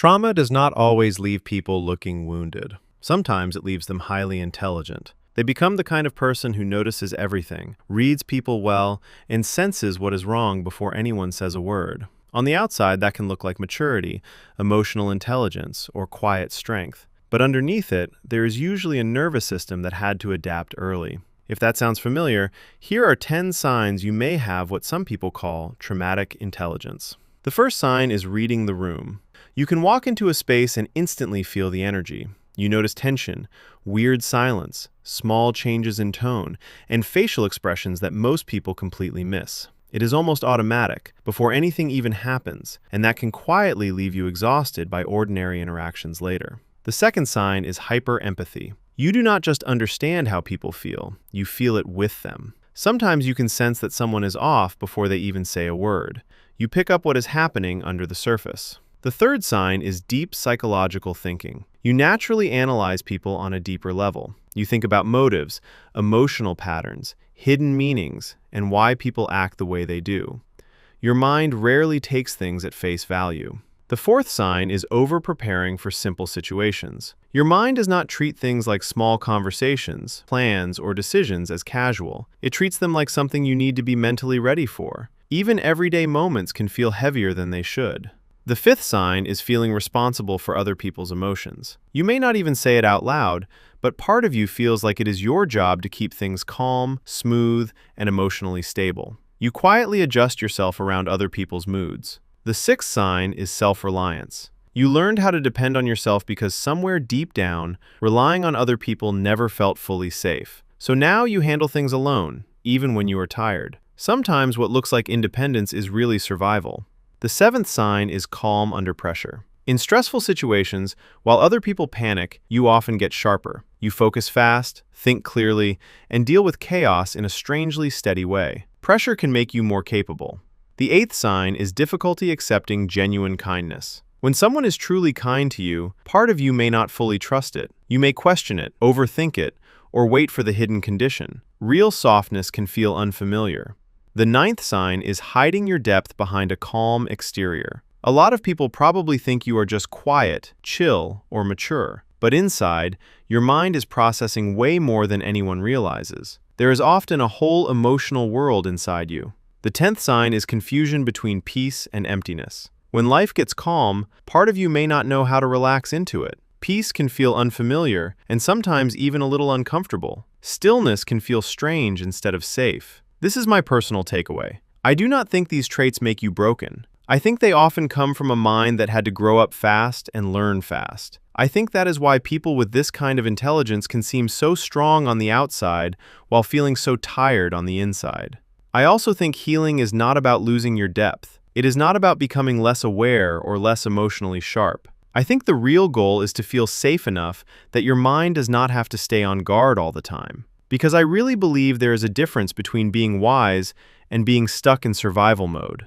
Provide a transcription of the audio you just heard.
Trauma does not always leave people looking wounded. Sometimes it leaves them highly intelligent. They become the kind of person who notices everything, reads people well, and senses what is wrong before anyone says a word. On the outside, that can look like maturity, emotional intelligence, or quiet strength. But underneath it, there is usually a nervous system that had to adapt early. If that sounds familiar, here are 10 signs you may have what some people call traumatic intelligence. The first sign is reading the room. You can walk into a space and instantly feel the energy. You notice tension, weird silence, small changes in tone, and facial expressions that most people completely miss. It is almost automatic, before anything even happens, and that can quietly leave you exhausted by ordinary interactions later. The second sign is hyper-empathy. You do not just understand how people feel, you feel it with them. Sometimes you can sense that someone is off before they even say a word. You pick up what is happening under the surface. The third sign is deep psychological thinking. You naturally analyze people on a deeper level. You think about motives, emotional patterns, hidden meanings, and why people act the way they do. Your mind rarely takes things at face value. The fourth sign is over-preparing for simple situations. Your mind does not treat things like small conversations, plans, or decisions as casual. It treats them like something you need to be mentally ready for. Even everyday moments can feel heavier than they should. The fifth sign is feeling responsible for other people's emotions. You may not even say it out loud, but part of you feels like it is your job to keep things calm, smooth, and emotionally stable. You quietly adjust yourself around other people's moods. The sixth sign is self-reliance. You learned how to depend on yourself because somewhere deep down, relying on other people never felt fully safe. So now you handle things alone, even when you are tired. Sometimes what looks like independence is really survival. The seventh sign is calm under pressure. In stressful situations, while other people panic, you often get sharper. You focus fast, think clearly, and deal with chaos in a strangely steady way. Pressure can make you more capable. The eighth sign is difficulty accepting genuine kindness. When someone is truly kind to you, part of you may not fully trust it. You may question it, overthink it, or wait for the hidden condition. Real softness can feel unfamiliar. The ninth sign is hiding your depth behind a calm exterior. A lot of people probably think you are just quiet, chill, or mature. But inside, your mind is processing way more than anyone realizes. There is often a whole emotional world inside you. The 10th sign is confusion between peace and emptiness. When life gets calm, part of you may not know how to relax into it. Peace can feel unfamiliar and sometimes even a little uncomfortable. Stillness can feel strange instead of safe. This is my personal takeaway. I do not think these traits make you broken. I think they often come from a mind that had to grow up fast and learn fast. I think that is why people with this kind of intelligence can seem so strong on the outside while feeling so tired on the inside. I also think healing is not about losing your depth. It is not about becoming less aware or less emotionally sharp. I think the real goal is to feel safe enough that your mind does not have to stay on guard all the time. Because I really believe there is a difference between being wise and being stuck in survival mode.